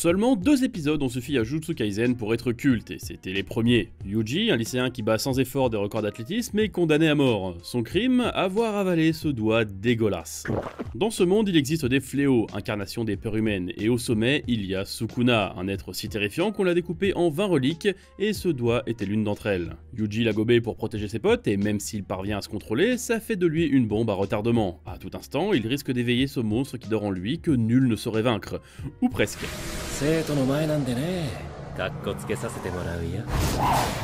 Seulement 2 épisodes ont suffi à Jujutsu Kaisen pour être culte, et c'était les premiers. Yuji, un lycéen qui bat sans effort des records d'athlétisme, est condamné à mort. Son crime, avoir avalé ce doigt dégueulasse. Dans ce monde, il existe des fléaux, incarnations des peurs humaines, et au sommet, il y a Sukuna, un être si terrifiant qu'on l'a découpé en 20 reliques, et ce doigt était l'une d'entre elles. Yuji l'a gobé pour protéger ses potes, et même s'il parvient à se contrôler, ça fait de lui une bombe à retardement. À tout instant, il risque d'éveiller ce monstre qui dort en lui que nul ne saurait vaincre. Ou presque.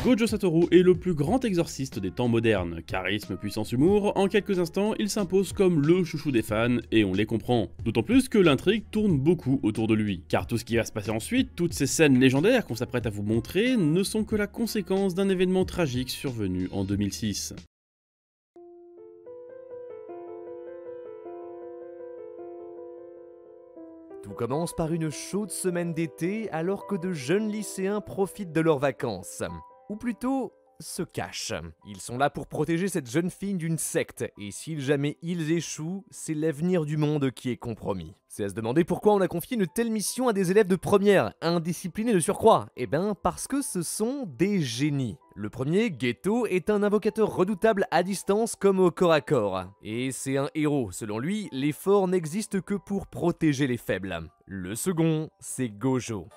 Gojo Satoru est le plus grand exorciste des temps modernes. Charisme, puissance, humour, en quelques instants, il s'impose comme le chouchou des fans, et on les comprend. D'autant plus que l'intrigue tourne beaucoup autour de lui. Car tout ce qui va se passer ensuite, toutes ces scènes légendaires qu'on s'apprête à vous montrer, ne sont que la conséquence d'un événement tragique survenu en 2006. Tout commence par une chaude semaine d'été alors que de jeunes lycéens profitent de leurs vacances. Ou plutôt, se cachent. Ils sont là pour protéger cette jeune fille d'une secte, et si jamais ils échouent, c'est l'avenir du monde qui est compromis. C'est à se demander pourquoi on a confié une telle mission à des élèves de première, indisciplinés de surcroît. Eh ben parce que ce sont des génies. Le premier, Geto, est un invocateur redoutable à distance comme au corps à corps. Et c'est un héros, selon lui, les forts n'existent que pour protéger les faibles. Le second, c'est Gojo.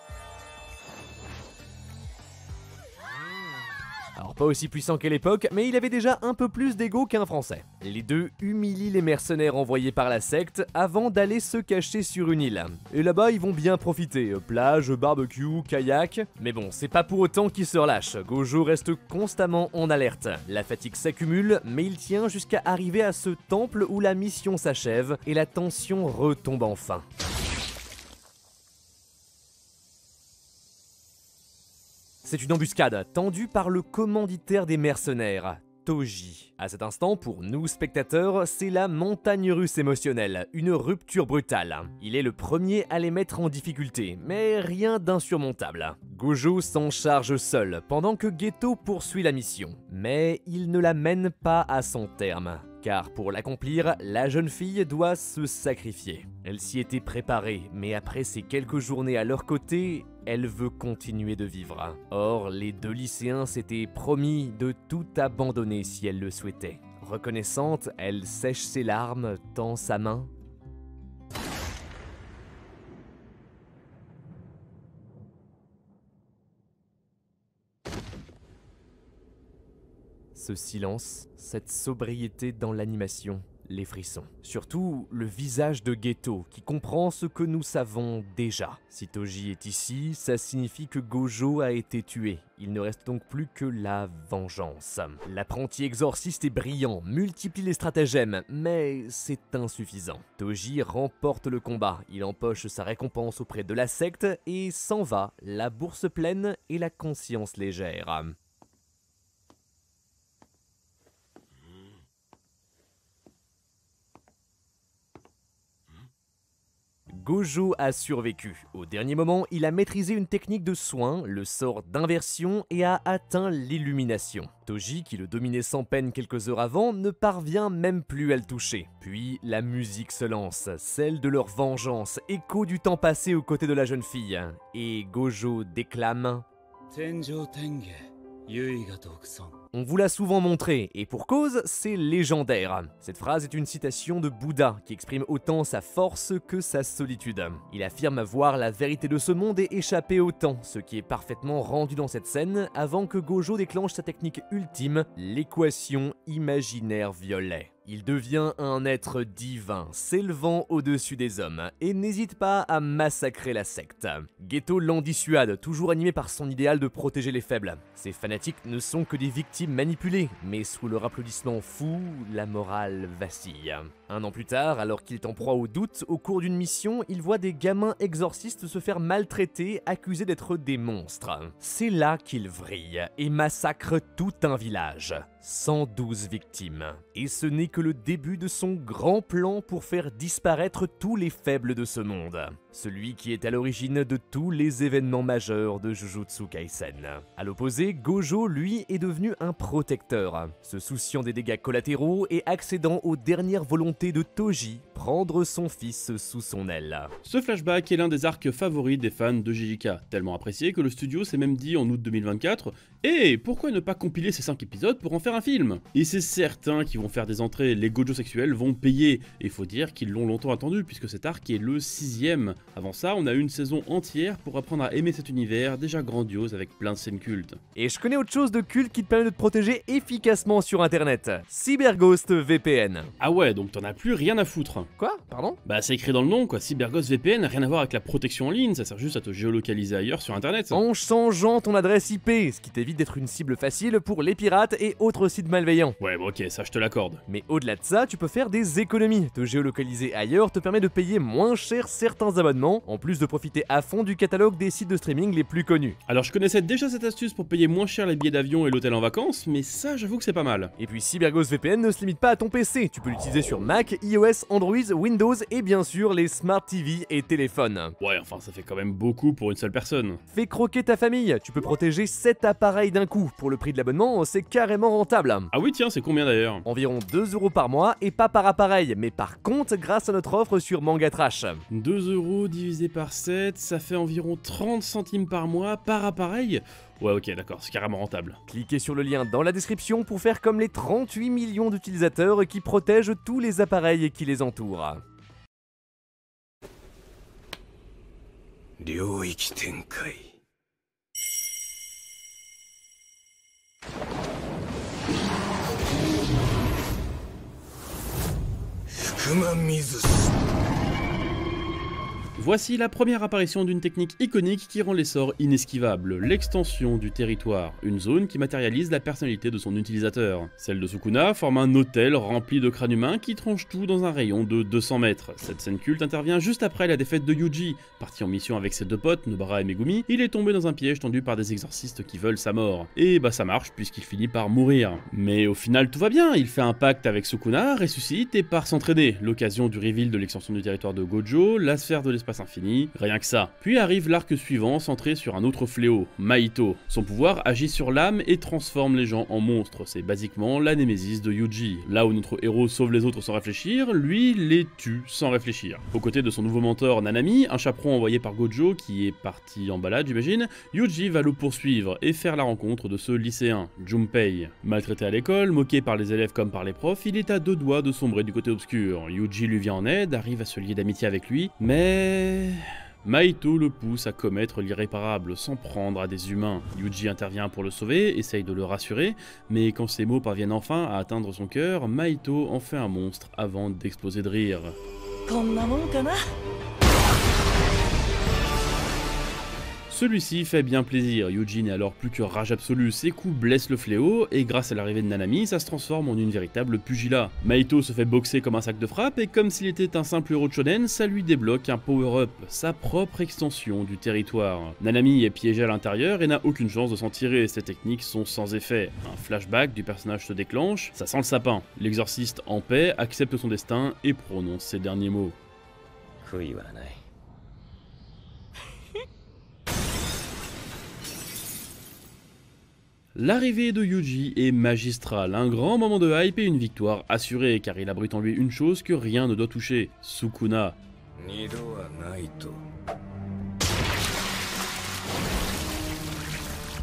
Alors pas aussi puissant qu'à l'époque, mais il avait déjà un peu plus d'ego qu'un Français. Les deux humilient les mercenaires envoyés par la secte avant d'aller se cacher sur une île. Et là-bas ils vont bien profiter, plage, barbecue, kayak... Mais bon, c'est pas pour autant qu'ils se relâchent, Gojo reste constamment en alerte. La fatigue s'accumule, mais il tient jusqu'à arriver à ce temple où la mission s'achève et la tension retombe enfin. C'est une embuscade tendue par le commanditaire des mercenaires, Toji. À cet instant, pour nous spectateurs, c'est la montagne russe émotionnelle, une rupture brutale. Il est le premier à les mettre en difficulté, mais rien d'insurmontable. Gojo s'en charge seul, pendant que Geto poursuit la mission. Mais il ne la mène pas à son terme. Car pour l'accomplir, la jeune fille doit se sacrifier. Elle s'y était préparée, mais après ces quelques journées à leur côté, elle veut continuer de vivre. Or, les deux lycéens s'étaient promis de tout abandonner si elle le souhaitait. Reconnaissante, elle sèche ses larmes, tend sa main. Ce silence, cette sobriété dans l'animation, les frissons. Surtout le visage de Geto, qui comprend ce que nous savons déjà. Si Toji est ici, ça signifie que Gojo a été tué. Il ne reste donc plus que la vengeance. L'apprenti exorciste est brillant, multiplie les stratagèmes, mais c'est insuffisant. Toji remporte le combat, il empoche sa récompense auprès de la secte et s'en va, la bourse pleine et la conscience légère. Gojo a survécu. Au dernier moment, il a maîtrisé une technique de soin, le sort d'inversion, et a atteint l'illumination. Toji, qui le dominait sans peine quelques heures avant, ne parvient même plus à le toucher. Puis la musique se lance, celle de leur vengeance, écho du temps passé aux côtés de la jeune fille. Et Gojo déclame... On vous l'a souvent montré, et pour cause, c'est légendaire. Cette phrase est une citation de Bouddha, qui exprime autant sa force que sa solitude. Il affirme voir la vérité de ce monde et échapper au temps, ce qui est parfaitement rendu dans cette scène, avant que Gojo déclenche sa technique ultime, l'équation imaginaire violet. Il devient un être divin, s'élevant au-dessus des hommes, et n'hésite pas à massacrer la secte. Geto l'en dissuade, toujours animé par son idéal de protéger les faibles. Ces fanatiques ne sont que des victimes manipulées, mais sous leur applaudissement fou, la morale vacille. Un an plus tard, alors qu'il est en proie au doute, au cours d'une mission, il voit des gamins exorcistes se faire maltraiter, accusés d'être des monstres. C'est là qu'il vrille, et massacre tout un village. 112 victimes. Et ce n'est que le début de son grand plan pour faire disparaître tous les faibles de ce monde. celui qui est à l'origine de tous les événements majeurs de Jujutsu Kaisen. A l'opposé, Gojo, lui, est devenu un protecteur, se souciant des dégâts collatéraux et accédant aux dernières volontés de Toji, prendre son fils sous son aile. Ce flashback est l'un des arcs favoris des fans de JJK, tellement apprécié que le studio s'est même dit en août 2024 « Et pourquoi ne pas compiler ces 5 épisodes pour en faire un film ?» Et c'est certains qui vont faire des entrées, les gojo sexuels vont payer, et faut dire qu'ils l'ont longtemps attendu puisque cet arc est le 6ème. Avant ça, on a eu une saison entière pour apprendre à aimer cet univers déjà grandiose avec plein de scènes cultes. Et je connais autre chose de culte qui te permet de te protéger efficacement sur internet, CyberGhost VPN. Ah ouais, donc t'en as plus rien à foutre. Quoi? Pardon? Bah c'est écrit dans le nom quoi, CyberGhost VPN, rien à voir avec la protection en ligne, ça sert juste à te géolocaliser ailleurs sur internet. En changeant ton adresse IP, ce qui t'évite d'être une cible facile pour les pirates et autres sites malveillants. Ouais bon ok, ça je te l'accorde. Mais au-delà de ça, tu peux faire des économies. Te géolocaliser ailleurs te permet de payer moins cher certains abonnements, en plus de profiter à fond du catalogue des sites de streaming les plus connus. Alors je connaissais déjà cette astuce pour payer moins cher les billets d'avion et l'hôtel en vacances, mais ça j'avoue que c'est pas mal. Et puis CyberGhost VPN ne se limite pas à ton PC, tu peux l'utiliser sur Mac, iOS, Android, Windows et bien sûr les Smart TV et téléphones. Ouais enfin ça fait quand même beaucoup pour une seule personne. Fais croquer ta famille, tu peux protéger 7 appareils d'un coup. Pour le prix de l'abonnement, c'est carrément rentable. Ah oui tiens, c'est combien d'ailleurs? Environ 2€ par mois et pas par appareil, mais par compte grâce à notre offre sur Manga Trash. 2€ divisé par 7, ça fait environ 30 centimes par mois par appareil. Ouais ok d'accord, c'est carrément rentable. Cliquez sur le lien dans la description pour faire comme les 38 millions d'utilisateurs qui protègent tous les appareils qui les entourent. 領域展開福間水す Voici la première apparition d'une technique iconique qui rend l'essor inesquivable, l'extension du territoire, une zone qui matérialise la personnalité de son utilisateur. Celle de Sukuna forme un hôtel rempli de crânes humains qui tranchent tout dans un rayon de 200 mètres. Cette scène culte intervient juste après la défaite de Yuji. Parti en mission avec ses deux potes, Nobara et Megumi, il est tombé dans un piège tendu par des exorcistes qui veulent sa mort. Et bah ça marche puisqu'il finit par mourir. Mais au final tout va bien, il fait un pacte avec Sukuna, ressuscite et part s'entraîner. L'occasion du reveal de l'extension du territoire de Gojo, la sphère de l'espace infini, rien que ça. Puis arrive l'arc suivant, centré sur un autre fléau, Mahito. Son pouvoir agit sur l'âme et transforme les gens en monstres, c'est basiquement la némésis de Yuji. Là où notre héros sauve les autres sans réfléchir, lui les tue sans réfléchir. Aux côtés de son nouveau mentor Nanami, un chaperon envoyé par Gojo qui est parti en balade j'imagine, Yuji va le poursuivre et faire la rencontre de ce lycéen, Junpei. Maltraité à l'école, moqué par les élèves comme par les profs, il est à deux doigts de sombrer du côté obscur. Yuji lui vient en aide, arrive à se lier d'amitié avec lui, mais... Mahito le pousse à commettre l'irréparable, s'en prendre à des humains. Yuji intervient pour le sauver, essaye de le rassurer, mais quand ses mots parviennent enfin à atteindre son cœur, Mahito en fait un monstre avant d'exploser de rire. Celui-ci fait bien plaisir, Yuji n'est alors plus que rage absolue, ses coups blessent le fléau, et grâce à l'arrivée de Nanami, ça se transforme en une véritable pugilat. Mahito se fait boxer comme un sac de frappe, et comme s'il était un simple héros de shonen, ça lui débloque un power-up, sa propre extension du territoire. Nanami est piégée à l'intérieur et n'a aucune chance de s'en tirer, ses techniques sont sans effet. Un flashback du personnage se déclenche, ça sent le sapin. L'exorciste en paix accepte son destin et prononce ces derniers mots. L'arrivée de Yuji est magistrale, un grand moment de hype et une victoire assurée, car il abrite en lui une chose que rien ne doit toucher, Sukuna. 二度はないと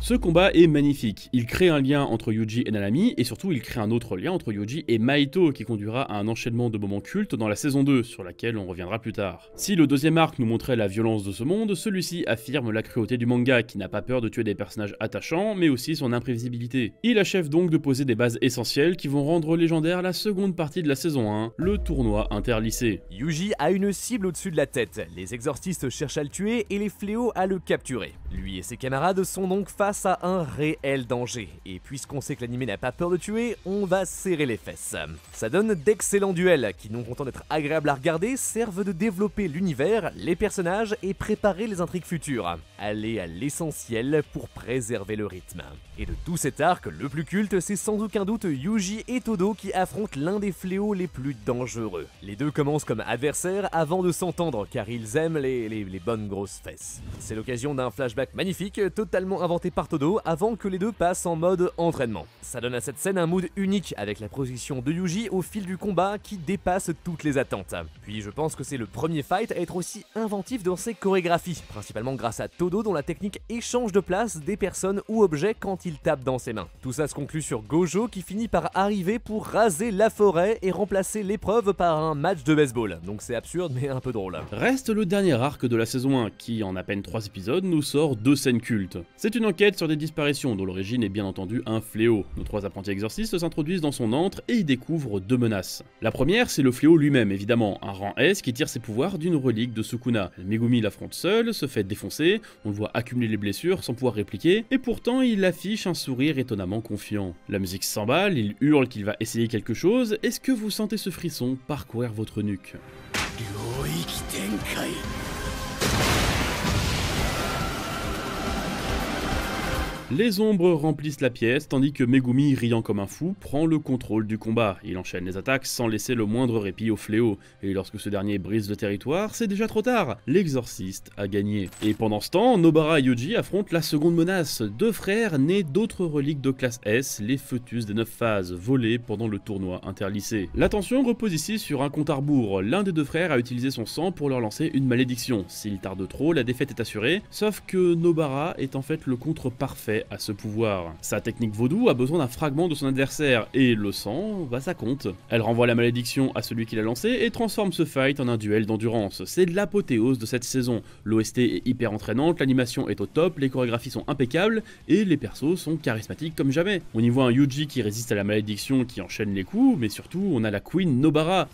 Ce combat est magnifique, il crée un lien entre Yuji et Nanami, et surtout il crée un autre lien entre Yuji et Mahito qui conduira à un enchaînement de moments cultes dans la saison 2, sur laquelle on reviendra plus tard. Si le deuxième arc nous montrait la violence de ce monde, celui-ci affirme la cruauté du manga qui n'a pas peur de tuer des personnages attachants, mais aussi son imprévisibilité. Il achève donc de poser des bases essentielles qui vont rendre légendaire la seconde partie de la saison 1, le tournoi interlycée. Yuji a une cible au-dessus de la tête, les exorcistes cherchent à le tuer et les fléaux à le capturer. Lui et ses camarades sont donc face à un réel danger, et puisqu'on sait que l'anime n'a pas peur de tuer, on va serrer les fesses. Ça donne d'excellents duels qui, non content d'être agréables à regarder, servent de développer l'univers, les personnages et préparer les intrigues futures. Aller à l'essentiel pour préserver le rythme. Et de tout cet arc, le plus culte, c'est sans aucun doute Yuji et Todo qui affrontent l'un des fléaux les plus dangereux. Les deux commencent comme adversaires avant de s'entendre car ils aiment les bonnes grosses fesses. C'est l'occasion d'un flashback magnifique, totalement inventé par Todo avant que les deux passent en mode entraînement. Ça donne à cette scène un mood unique avec la progression de Yuji au fil du combat qui dépasse toutes les attentes. Puis je pense que c'est le premier fight à être aussi inventif dans ses chorégraphies, principalement grâce à Todo dont la technique échange de place des personnes ou objets quand il tape dans ses mains. Tout ça se conclut sur Gojo qui finit par arriver pour raser la forêt et remplacer l'épreuve par un match de baseball. Donc c'est absurde mais un peu drôle. Reste le dernier arc de la saison 1 qui, en à peine 3 épisodes, nous sort 2 scènes cultes. C'est une enquête sur des disparitions dont l'origine est bien entendu un fléau. Nos 3 apprentis exorcistes s'introduisent dans son antre et y découvrent 2 menaces. La première, c'est le fléau lui-même évidemment, un rang S qui tire ses pouvoirs d'une relique de Sukuna. Megumi l'affronte seul, se fait défoncer, on le voit accumuler les blessures sans pouvoir répliquer, et pourtant il affiche un sourire étonnamment confiant. La musique s'emballe, il hurle qu'il va essayer quelque chose, est-ce que vous sentez ce frisson parcourir votre nuque? Les ombres remplissent la pièce, tandis que Megumi, riant comme un fou, prend le contrôle du combat. Il enchaîne les attaques sans laisser le moindre répit au fléau, et lorsque ce dernier brise le territoire, c'est déjà trop tard, l'exorciste a gagné. Et pendant ce temps, Nobara et Yuji affrontent la seconde menace, 2 frères nés d'autres reliques de classe S, les Foetus des 9 phases, volés pendant le tournoi interlycée. L'attention repose ici sur un compte à rebours, l'un des 2 frères a utilisé son sang pour leur lancer une malédiction. S'il tarde trop, la défaite est assurée, sauf que Nobara est en fait le contre parfait à ce pouvoir. Sa technique vaudou a besoin d'un fragment de son adversaire, et le sang, bah ça compte. Elle renvoie la malédiction à celui qui l'a lancé et transforme ce fight en un duel d'endurance. C'est de l'apothéose de cette saison. L'OST est hyper entraînante, l'animation est au top, les chorégraphies sont impeccables, et les persos sont charismatiques comme jamais. On y voit un Yuji qui résiste à la malédiction, qui enchaîne les coups, mais surtout on a la Queen Nobara.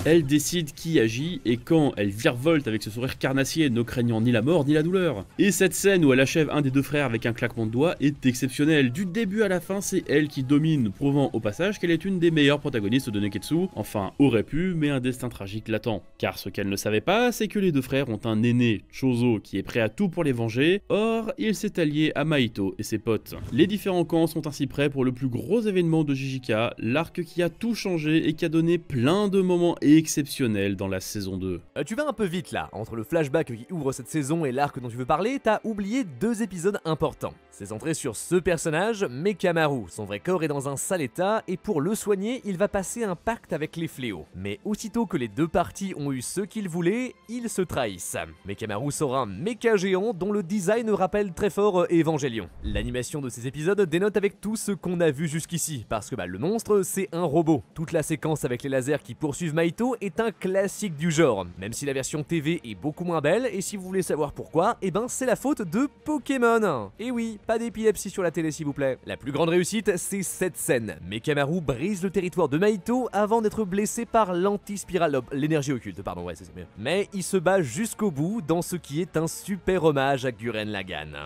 Elle décide qui agit et quand, elle virevolte avec ce sourire carnassier, ne craignant ni la mort ni la douleur. Et cette scène où elle achève un des 2 frères avec un claquement de doigts est exceptionnelle. Du début à la fin, c'est elle qui domine, prouvant au passage qu'elle est une des meilleures protagonistes de Neketsu, enfin aurait pu, mais un destin tragique l'attend. Car ce qu'elle ne savait pas, c'est que les 2 frères ont un aîné, Chozo, qui est prêt à tout pour les venger, or il s'est allié à Mahito et ses potes. Les différents camps sont ainsi prêts pour le plus gros événement de JJK, l'arc qui a tout changé et qui a donné plein de moments exceptionnel dans la saison 2. Tu vas un peu vite là, entre le flashback qui ouvre cette saison et l'arc dont tu veux parler, t'as oublié 2 épisodes importants. C'est centré sur ce personnage, Mekamaru. Son vrai corps est dans un sale état et pour le soigner, il va passer un pacte avec les fléaux. Mais aussitôt que les 2 parties ont eu ce qu'ils voulaient, ils se trahissent. Mekamaru sort un méca géant dont le design rappelle très fort Evangelion. L'animation de ces épisodes dénote avec tout ce qu'on a vu jusqu'ici, parce que le monstre c'est un robot. Toute la séquence avec les lasers qui poursuivent Mahito est un classique du genre, même si la version TV est beaucoup moins belle, et si vous voulez savoir pourquoi, eh ben c'est la faute de Pokémon. Et oui, pas d'épilepsie sur la télé s'il vous plaît. La plus grande réussite, c'est cette scène. Mekamaru brise le territoire de Mahito avant d'être blessé par l'anti-spirale, l'énergie occulte, pardon, ouais c'est mieux. Mais il se bat jusqu'au bout dans ce qui est un super hommage à Gurren Lagann.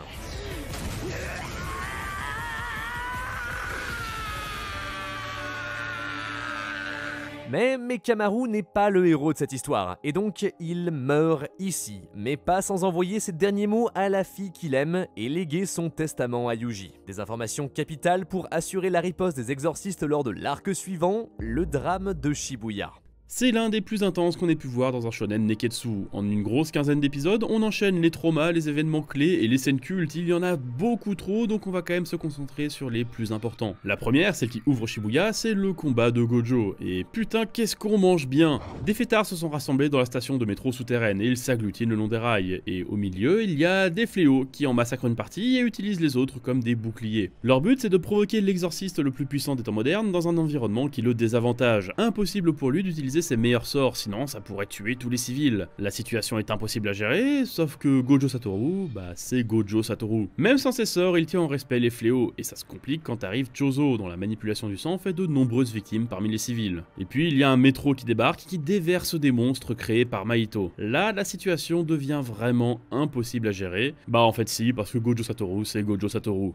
Mais Mekamaru n'est pas le héros de cette histoire, et donc il meurt ici, mais pas sans envoyer ses derniers mots à la fille qu'il aime et léguer son testament à Yuji. Des informations capitales pour assurer la riposte des exorcistes lors de l'arc suivant, le drame de Shibuya. C'est l'un des plus intenses qu'on ait pu voir dans un shonen Neketsu. En une grosse quinzaine d'épisodes, on enchaîne les traumas, les événements clés et les scènes cultes. Il y en a beaucoup trop, donc on va quand même se concentrer sur les plus importants. La première, celle qui ouvre Shibuya, c'est le combat de Gojo. Et putain, qu'est-ce qu'on mange bien! Des fêtards se sont rassemblés dans la station de métro souterraine et ils s'agglutinent le long des rails. Et au milieu, il y a des fléaux qui en massacrent une partie et utilisent les autres comme des boucliers. Leur but, c'est de provoquer l'exorciste le plus puissant des temps modernes dans un environnement qui le désavantage. Impossible pour lui d'utiliser utiliser ses meilleurs sorts, sinon ça pourrait tuer tous les civils. La situation est impossible à gérer, sauf que Gojo Satoru, c'est Gojo Satoru. Même sans ses sorts, il tient en respect les fléaux, et ça se complique quand arrive Chozo, dont la manipulation du sang fait de nombreuses victimes parmi les civils. Et puis il y a un métro qui débarque qui déverse des monstres créés par Mahito. Là, la situation devient vraiment impossible à gérer. En fait si, parce que Gojo Satoru, c'est Gojo Satoru.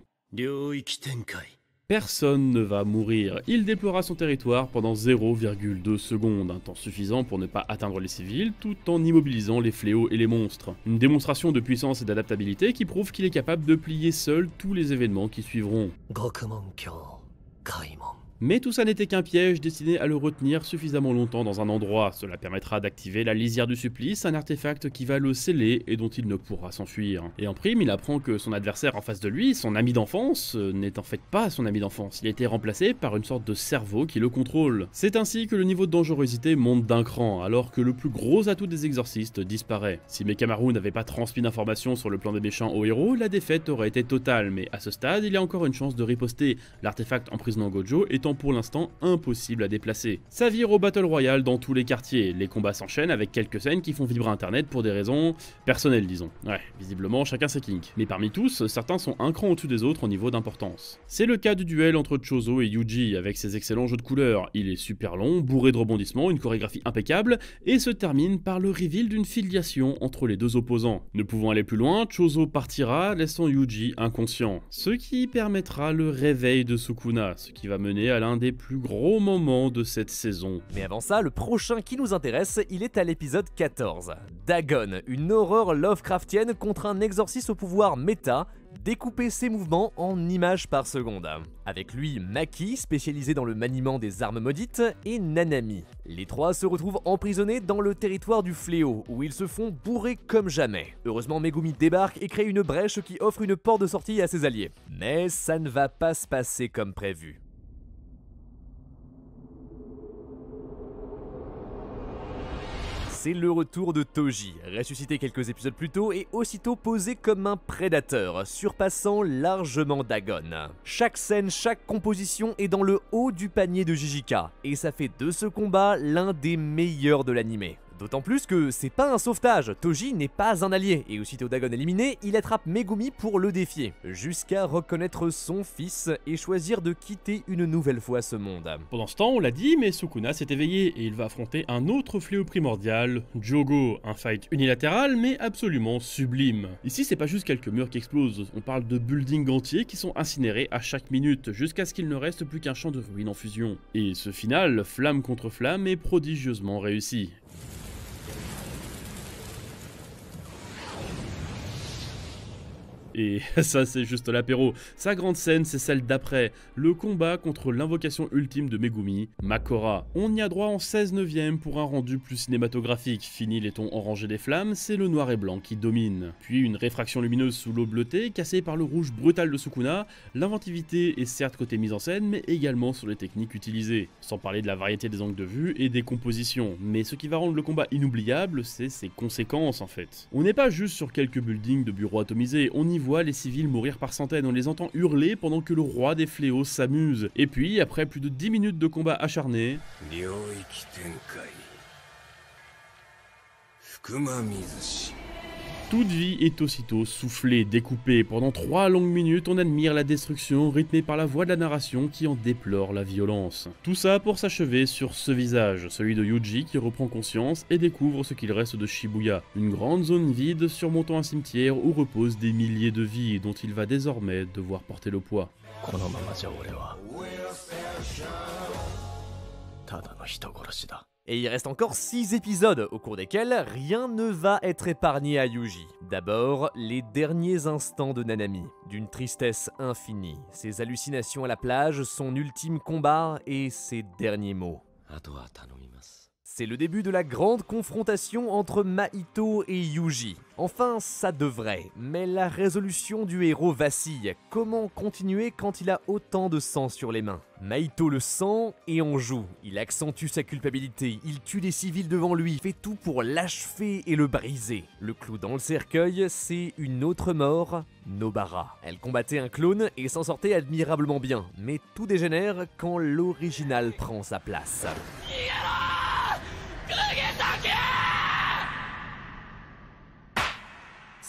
Personne ne va mourir, il déploiera son territoire pendant 0,2 secondes, un temps suffisant pour ne pas atteindre les civils, tout en immobilisant les fléaux et les monstres. Une démonstration de puissance et d'adaptabilité qui prouve qu'il est capable de plier seul tous les événements qui suivront. Mais tout ça n'était qu'un piège destiné à le retenir suffisamment longtemps dans un endroit. Cela permettra d'activer la lisière du supplice, un artefact qui va le sceller et dont il ne pourra s'enfuir. Et en prime, il apprend que son adversaire en face de lui, son ami d'enfance, n'est en fait pas son ami d'enfance. Il a été remplacé par une sorte de cerveau qui le contrôle. C'est ainsi que le niveau de dangerosité monte d'un cran, alors que le plus gros atout des exorcistes disparaît. Si Mekamaru n'avait pas transmis d'informations sur le plan des méchants au héros, la défaite aurait été totale, mais à ce stade, il y a encore une chance de riposter, l'artefact emprisonnant Gojo étant pour l'instant impossible à déplacer. Ça vire au Battle Royale dans tous les quartiers, les combats s'enchaînent avec quelques scènes qui font vibrer internet pour des raisons personnelles disons. Ouais, visiblement chacun ses kinks. Mais parmi tous, certains sont un cran au-dessus des autres au niveau d'importance. C'est le cas du duel entre Chozo et Yuji avec ses excellents jeux de couleurs. Il est super long, bourré de rebondissements, une chorégraphie impeccable, et se termine par le reveal d'une filiation entre les deux opposants. Ne pouvant aller plus loin, Chozo partira, laissant Yuji inconscient. Ce qui permettra le réveil de Sukuna, ce qui va mener à l'un des plus gros moments de cette saison. Mais avant ça, le prochain qui nous intéresse, il est à l'épisode 14. Dagon, une horreur Lovecraftienne contre un exorciste au pouvoir méta, découper ses mouvements en images par seconde. Avec lui, Maki, spécialisé dans le maniement des armes maudites, et Nanami. Les trois se retrouvent emprisonnés dans le territoire du fléau, où ils se font bourrer comme jamais. Heureusement, Megumi débarque et crée une brèche qui offre une porte de sortie à ses alliés. Mais ça ne va pas se passer comme prévu. C'est le retour de Toji, ressuscité quelques épisodes plus tôt et aussitôt posé comme un prédateur, surpassant largement Dagon. Chaque scène, chaque composition est dans le haut du panier de JJK, et ça fait de ce combat l'un des meilleurs de l'anime. D'autant plus que c'est pas un sauvetage, Toji n'est pas un allié, et aussitôt Dagon éliminé, il attrape Megumi pour le défier, jusqu'à reconnaître son fils et choisir de quitter une nouvelle fois ce monde. Pendant ce temps, on l'a dit, mais Sukuna s'est éveillé et il va affronter un autre fléau primordial, Jogo, un fight unilatéral mais absolument sublime. Ici, c'est pas juste quelques murs qui explosent, on parle de buildings entiers qui sont incinérés à chaque minute, jusqu'à ce qu'il ne reste plus qu'un champ de ruines en fusion. Et ce final, flamme contre flamme, est prodigieusement réussi. Et ça c'est juste l'apéro. Sa grande scène c'est celle d'après, le combat contre l'invocation ultime de Megumi, Makora. On y a droit en 16/9 pour un rendu plus cinématographique. Fini les tons orangés des flammes, c'est le noir et blanc qui domine. Puis une réfraction lumineuse sous l'eau bleutée, cassée par le rouge brutal de Sukuna. L'inventivité est certes côté mise en scène, mais également sur les techniques utilisées. Sans parler de la variété des angles de vue et des compositions. Mais ce qui va rendre le combat inoubliable, c'est ses conséquences en fait. On n'est pas juste sur quelques buildings de bureaux atomisés, on y voit les civils mourir par centaines, on les entend hurler pendant que le roi des fléaux s'amuse. Et puis, après plus de 10 minutes de combat acharné, toute vie est aussitôt soufflée, découpée. Pendant 3 longues minutes, on admire la destruction rythmée par la voix de la narration qui en déplore la violence. Tout ça pour s'achever sur ce visage, celui de Yuji qui reprend conscience et découvre ce qu'il reste de Shibuya. Une grande zone vide surmontant un cimetière où reposent des milliers de vies dont il va désormais devoir porter le poids. Et il reste encore 6 épisodes, au cours desquels rien ne va être épargné à Yuji. D'abord, les derniers instants de Nanami, d'une tristesse infinie, ses hallucinations à la plage, son ultime combat et ses derniers mots. C'est le début de la grande confrontation entre Mahito et Yuji. Enfin, ça devrait, mais la résolution du héros vacille. Comment continuer quand il a autant de sang sur les mains? Mahito le sent et en joue. Il accentue sa culpabilité, il tue des civils devant lui, fait tout pour l'achever et le briser. Le clou dans le cercueil, c'est une autre mort, Nobara. Elle combattait un clone et s'en sortait admirablement bien, mais tout dégénère quand l'original prend sa place.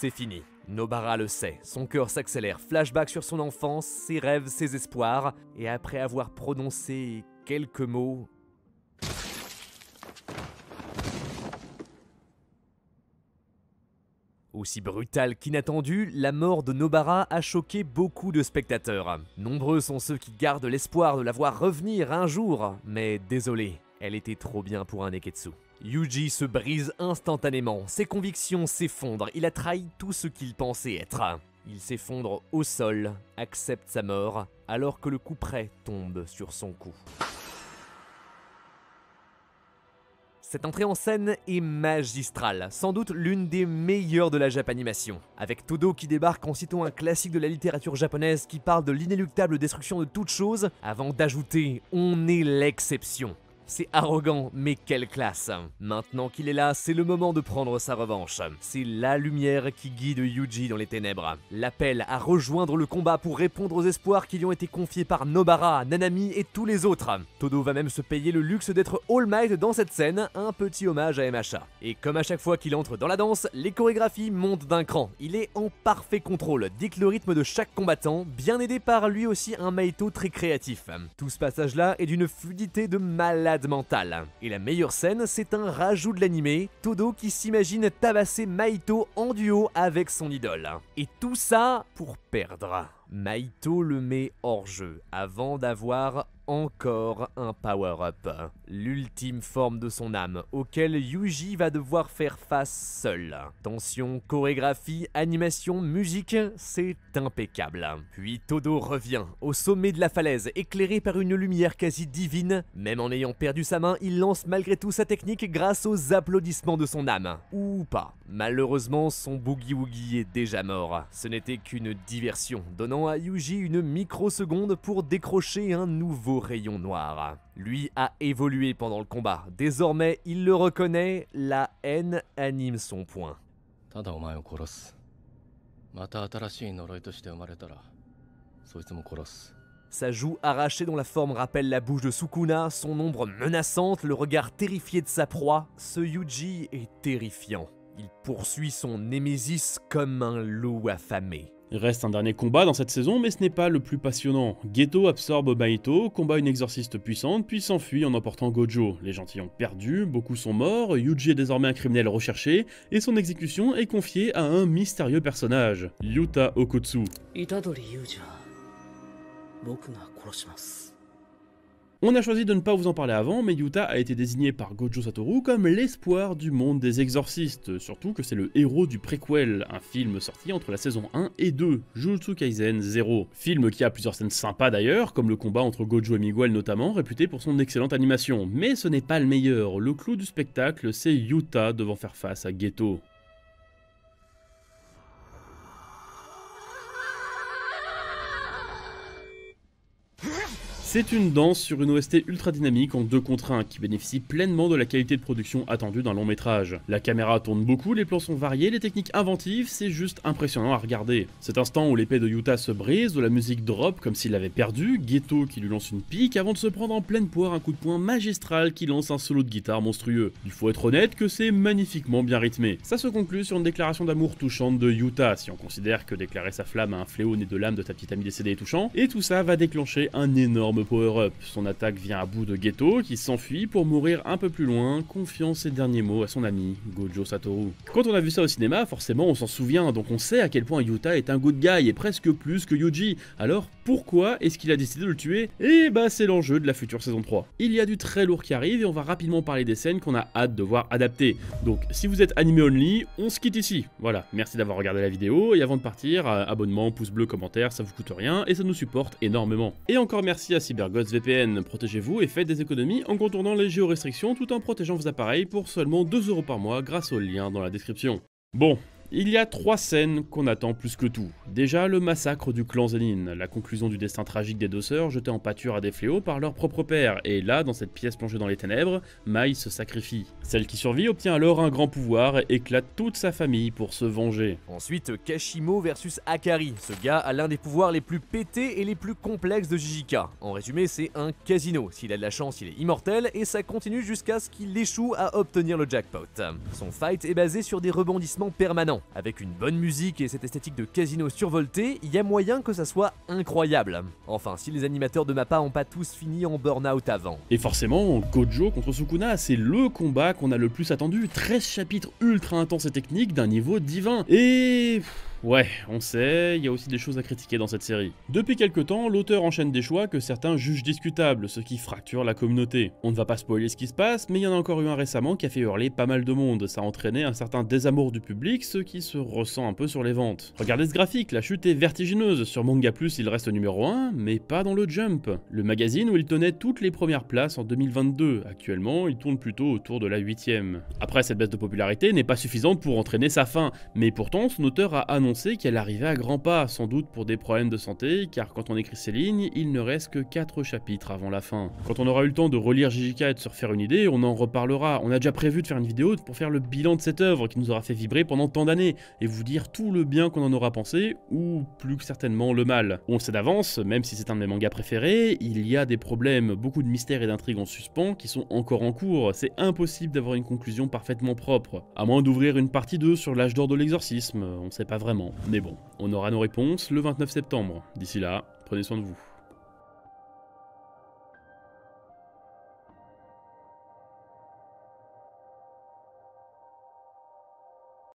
c'est fini. Nobara le sait, son cœur s'accélère, flashback sur son enfance, ses rêves, ses espoirs, et après avoir prononcé quelques mots... Aussi brutale qu'inattendue, la mort de Nobara a choqué beaucoup de spectateurs. Nombreux sont ceux qui gardent l'espoir de la voir revenir un jour, mais désolé, elle était trop bien pour un Neketsu. Yuji se brise instantanément, ses convictions s'effondrent, il a trahi tout ce qu'il pensait être. Il s'effondre au sol, accepte sa mort, alors que le couperet tombe sur son cou. Cette entrée en scène est magistrale, sans doute l'une des meilleures de la Japanimation. Avec Todo qui débarque en citant un classique de la littérature japonaise qui parle de l'inéluctable destruction de toute chose, avant d'ajouter « on est l'exception ». C'est arrogant, mais quelle classe! Maintenant qu'il est là, c'est le moment de prendre sa revanche. C'est la lumière qui guide Yuji dans les ténèbres. L'appel à rejoindre le combat pour répondre aux espoirs qui lui ont été confiés par Nobara, Nanami et tous les autres. Todo va même se payer le luxe d'être All Might dans cette scène, un petit hommage à MHA. Et comme à chaque fois qu'il entre dans la danse, les chorégraphies montent d'un cran. Il est en parfait contrôle, dicte le rythme de chaque combattant, bien aidé par lui aussi un Maito très créatif. Tout ce passage-là est d'une fluidité de malade mentale. Et la meilleure scène, c'est un rajout de l'animé, Todo qui s'imagine tabasser Maito en duo avec son idole. Et tout ça pour perdre. Maito le met hors jeu avant d'avoir encore un power-up. L'ultime forme de son âme, auquel Yuji va devoir faire face seul. Tension, chorégraphie, animation, musique, c'est impeccable. Puis Todo revient, au sommet de la falaise, éclairé par une lumière quasi divine. Même en ayant perdu sa main, il lance malgré tout sa technique grâce aux applaudissements de son âme. Ou pas. Malheureusement, son boogie-woogie est déjà mort. Ce n'était qu'une diversion, donnant à Yuji une microseconde pour décrocher un nouveau rayon noir. Lui a évolué pendant le combat. Désormais, il le reconnaît, la haine anime son poing. Sa joue arrachée dont la forme rappelle la bouche de Sukuna, son ombre menaçante, le regard terrifié de sa proie, ce Yuji est terrifiant. Il poursuit son némésis comme un loup affamé. Il reste un dernier combat dans cette saison, mais ce n'est pas le plus passionnant. Geto absorbe Maito, combat une exorciste puissante, puis s'enfuit en emportant Gojo. Les gentils ont perdu, beaucoup sont morts, Yuji est désormais un criminel recherché, et son exécution est confiée à un mystérieux personnage, Yuta Okotsu. On a choisi de ne pas vous en parler avant, mais Yuta a été désigné par Gojo Satoru comme l'espoir du monde des exorcistes, surtout que c'est le héros du préquel, un film sorti entre la saison 1 et 2, Jujutsu Kaisen 0. Film qui a plusieurs scènes sympas d'ailleurs, comme le combat entre Gojo et Miguel notamment, réputé pour son excellente animation. Mais ce n'est pas le meilleur, le clou du spectacle c'est Yuta devant faire face à Geto. C'est une danse sur une OST ultra dynamique en 2 contre 1 qui bénéficie pleinement de la qualité de production attendue d'un long métrage. La caméra tourne beaucoup, les plans sont variés, les techniques inventives, c'est juste impressionnant à regarder. Cet instant où l'épée de Yuta se brise, où la musique drop comme s'il l'avait perdu, Geto qui lui lance une pique avant de se prendre en pleine poire un coup de poing magistral qui lance un solo de guitare monstrueux. Il faut être honnête que c'est magnifiquement bien rythmé. Ça se conclut sur une déclaration d'amour touchante de Yuta, si on considère que déclarer sa flamme à un fléau né de l'âme de ta petite amie décédée est touchant, et tout ça va déclencher un énorme power-up. Son attaque vient à bout de Geto qui s'enfuit pour mourir un peu plus loin, confiant ses derniers mots à son ami Gojo Satoru. Quand on a vu ça au cinéma, forcément on s'en souvient, donc on sait à quel point Yuta est un good guy et presque plus que Yuji. Alors pourquoi est-ce qu'il a décidé de le tuer? Et bah c'est l'enjeu de la future saison 3. Il y a du très lourd qui arrive et on va rapidement parler des scènes qu'on a hâte de voir adaptées. Donc si vous êtes animé only, on se quitte ici. Voilà, merci d'avoir regardé la vidéo et avant de partir, abonnement, pouce bleu, commentaire, ça vous coûte rien et ça nous supporte énormément. Et encore merci à CyberGods VPN, protégez-vous et faites des économies en contournant les géorestrictions tout en protégeant vos appareils pour seulement 2 € par mois grâce au lien dans la description. Bon. Il y a 3 scènes qu'on attend plus que tout. Déjà, le massacre du clan Zenin, la conclusion du destin tragique des 2 sœurs jetées en pâture à des fléaux par leur propre père, et là, dans cette pièce plongée dans les ténèbres, Mai se sacrifie. Celle qui survit obtient alors un grand pouvoir et éclate toute sa famille pour se venger. Ensuite, Kashimo versus Akari. Ce gars a l'un des pouvoirs les plus pétés et les plus complexes de JJK. En résumé, c'est un casino. S'il a de la chance, il est immortel, et ça continue jusqu'à ce qu'il échoue à obtenir le jackpot. Son fight est basé sur des rebondissements permanents. Avec une bonne musique et cette esthétique de casino survolté, il y a moyen que ça soit incroyable. Enfin, si les animateurs de Mappa ont pas tous fini en burn-out avant. Et forcément, Gojo contre Sukuna, c'est le combat qu'on a le plus attendu, 13 chapitres ultra intenses et techniques d'un niveau divin. Et... ouais, on sait, il y a aussi des choses à critiquer dans cette série. Depuis quelques temps, l'auteur enchaîne des choix que certains jugent discutables, ce qui fracture la communauté. On ne va pas spoiler ce qui se passe, mais il y en a encore eu un récemment qui a fait hurler pas mal de monde. Ça a entraîné un certain désamour du public, ce qui se ressent un peu sur les ventes. Regardez ce graphique, la chute est vertigineuse. Sur Manga Plus, il reste numéro 1, mais pas dans le Jump, le magazine où il tenait toutes les premières places en 2022. Actuellement, il tourne plutôt autour de la 8ème. Après, cette baisse de popularité n'est pas suffisante pour entraîner sa fin, mais pourtant, son auteur a annoncé qu'elle arrivait à grands pas, sans doute pour des problèmes de santé, car quand on écrit ces lignes, il ne reste que 4 chapitres avant la fin. Quand on aura eu le temps de relire JJK et de se refaire une idée, on en reparlera. On a déjà prévu de faire une vidéo pour faire le bilan de cette œuvre qui nous aura fait vibrer pendant tant d'années, et vous dire tout le bien qu'on en aura pensé, ou plus que certainement le mal. On le sait d'avance, même si c'est un de mes mangas préférés, il y a des problèmes, beaucoup de mystères et d'intrigues en suspens qui sont encore en cours. C'est impossible d'avoir une conclusion parfaitement propre, à moins d'ouvrir une partie 2 sur l'âge d'or de l'exorcisme, on sait pas vraiment. Mais bon, on aura nos réponses le 29 septembre. D'ici là, prenez soin de vous.